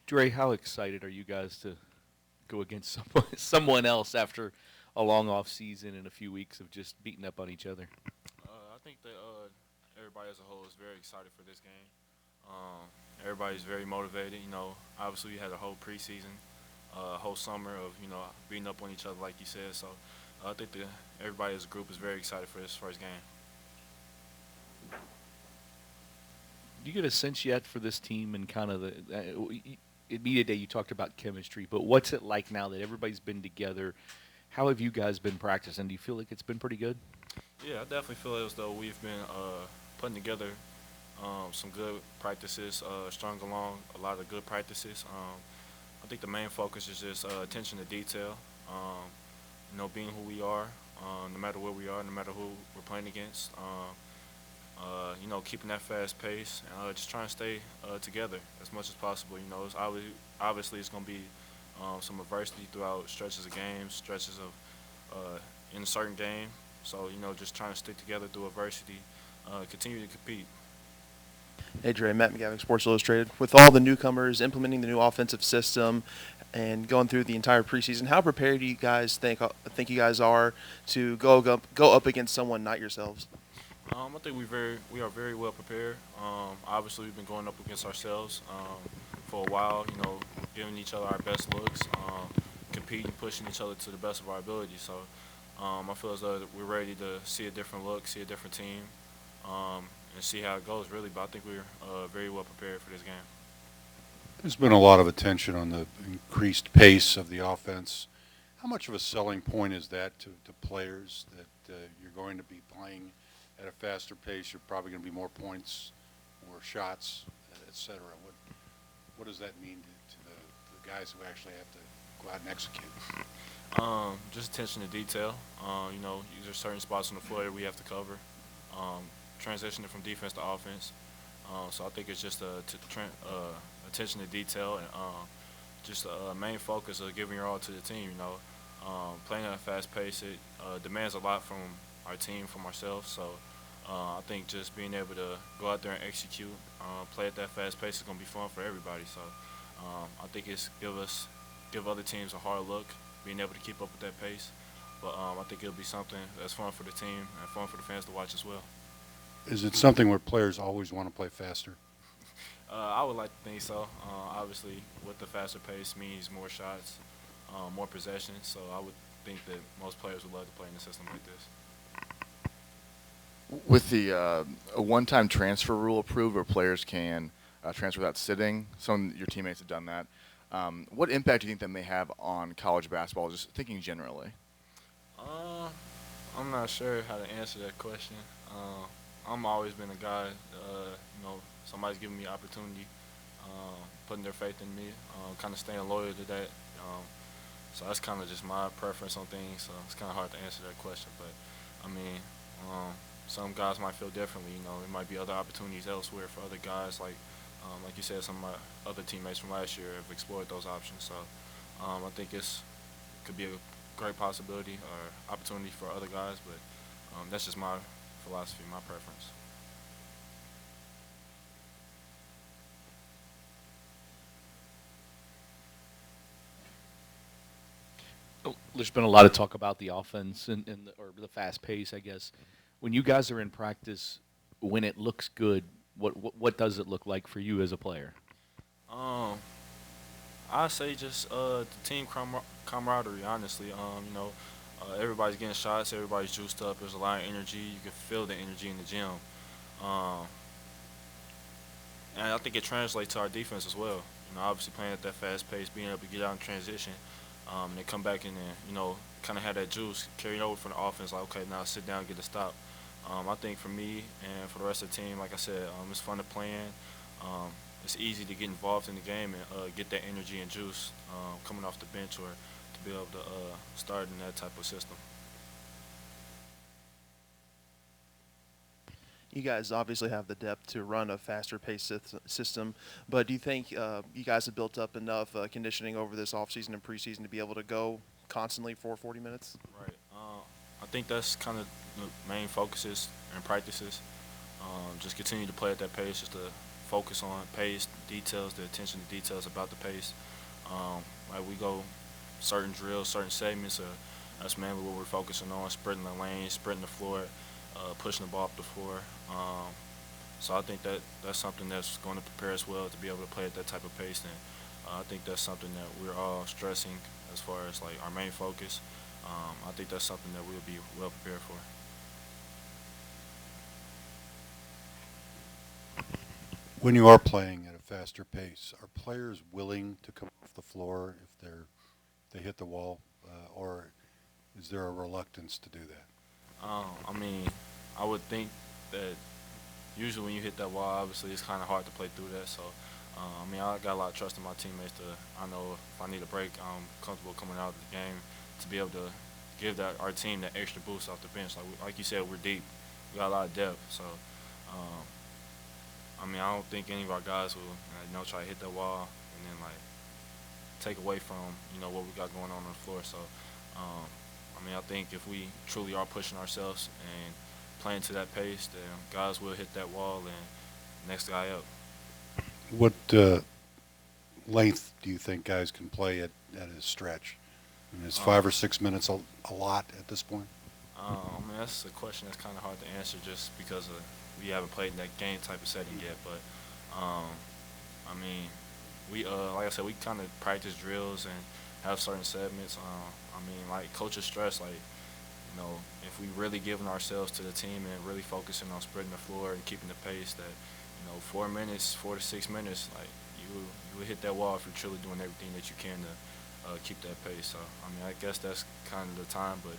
Dre, how excited are you guys to go against someone else after a long off season and a few weeks of just beating up on each other? I think that everybody as a whole is very excited for this game. Everybody's very motivated. Obviously we had a whole preseason, whole summer of beating up on each other, like you said. So I think that everybody as a group is very excited for this first game. Do you get a sense yet for this team and kind of at media day you talked about chemistry, but what's it like now that everybody's been together? How have you guys been practicing? Do you feel like it's been pretty good? Yeah, I definitely feel as though we've been putting together some good practices, strung along a lot of good practices. I think the main focus is just attention to detail. Being who we are, no matter where we are, no matter who we're playing against. Keeping that fast pace and just trying to stay together as much as possible. Obviously it's going to be some adversity throughout stretches of games, stretches of in a certain game. So just trying to stick together through adversity, continue to compete. Hey Dre, Matt McGavick, Sports Illustrated. With all the newcomers implementing the new offensive system and going through the entire preseason, how prepared do you guys think you guys are to go up against someone not yourselves? I think we are very well prepared. Obviously, we've been going up against ourselves for a while. Giving each other our best looks, competing, pushing each other to the best of our ability. So I feel as though we're ready to see a different look, see a different team, and see how it goes. Really, but I think we're very well prepared for this game. There's been a lot of attention on the increased pace of the offense. How much of a selling point is that to players that you're going to be playing at a faster pace? You're probably going to be more points, more shots, et cetera. What does that mean to the guys who actually have to go out and execute? Just attention to detail. There's certain spots on the floor that we have to cover. Transitioning from defense to offense. So I think it's just attention to detail and just a main focus of giving your all to the team. Playing at a fast pace, it demands a lot from our team, from ourselves. So I think just being able to go out there and execute, play at that fast pace is going to be fun for everybody. So I think it's give other teams a hard look, being able to keep up with that pace. But I think it'll be something that's fun for the team and fun for the fans to watch as well. Is it something where players always want to play faster? I would like to think so. Obviously, with the faster pace means more shots, more possession. So I would think that most players would love to play in a system like this. With the a one-time transfer rule approved where players can transfer without sitting, some of your teammates have done that. What impact do you think that may have on college basketball, just thinking generally? Uh, I'm not sure how to answer that question. I'm always been a guy, somebody's giving me opportunity, putting their faith in me, kind of staying loyal to that. So that's kind of just my preference on things. So it's kind of hard to answer that question. But I mean, some guys might feel differently. There might be other opportunities elsewhere for other guys. Like you said, some of my other teammates from last year have explored those options. So I think it could be a great possibility or opportunity for other guys. But that's just my philosophy, my preference. There's been a lot of talk about the offense or the fast pace, I guess. When you guys are in practice, when it looks good, what does it look like for you as a player? Um, I say just the team camaraderie. Honestly, everybody's getting shots, everybody's juiced up. There's a lot of energy. You can feel the energy in the gym, um, and I think it translates to our defense as well. Obviously playing at that fast pace, being able to get out in transition, and then come back in and kind of have that juice carried over from the offense. Like, okay, now sit down, get a stop. I think for me and for the rest of the team, like I said, it's fun to play in. It's easy to get involved in the game and get that energy and juice coming off the bench or to be able to start in that type of system. You guys obviously have the depth to run a faster pace system, but do you think you guys have built up enough conditioning over this offseason and preseason to be able to go constantly for 40 minutes? Right. I think that's kind of the main focuses and practices. Just continue to play at that pace, just to focus on pace, details, the attention to details about the pace. Like we go certain drills, certain segments. That's mainly what we're focusing on: spreading the lane, spreading the floor, pushing the ball up the floor. So I think that that's something that's going to prepare us well to be able to play at that type of pace. And I think that's something that we're all stressing as far as like our main focus. I think that's something that we'll be well prepared for. When you are playing at a faster pace, are players willing to come off the floor if they hit the wall, or is there a reluctance to do that? I mean, I would think that usually when you hit that wall, obviously it's kind of hard to play through that. So, I mean, I got a lot of trust in my teammates. I know if I need a break, I'm comfortable coming out of the game to be able to give that our team that extra boost off the bench. Like you said, we're deep. We got a lot of depth. So, um, I mean, I don't think any of our guys will, try to hit that wall and then like take away from what we got going on the floor. So, I mean, I think if we truly are pushing ourselves and playing to that pace, then guys will hit that wall and next guy up. What length do you think guys can play at a stretch? I mean, is 5 or 6 minutes a lot at this point? I mean, that's a question that's kind of hard to answer just because we haven't played in that game type of setting yet. But, I mean, we like I said, we kind of practice drills and have certain segments. I mean, like coaches stress, like if we really giving ourselves to the team and really focusing on spreading the floor and keeping the pace, that 4 minutes, 4 to 6 minutes, like you will hit that wall if you're truly doing everything that you can to keep that pace. So I mean, I guess that's kind of the time, but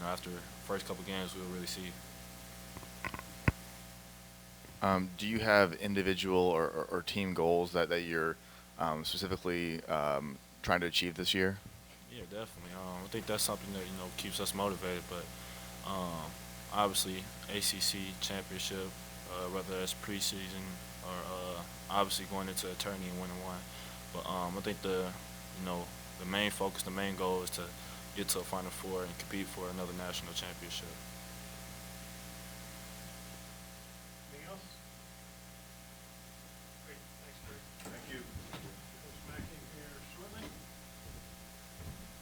after the first couple games, we'll really see. Do you have individual or team goals that you're specifically trying to achieve this year? Yeah, definitely. I think that's something that keeps us motivated. But obviously, ACC championship, whether that's preseason or obviously going into a tourney and winning one. But I think the main focus, the main goal is to get to a Final Four and compete for another national championship.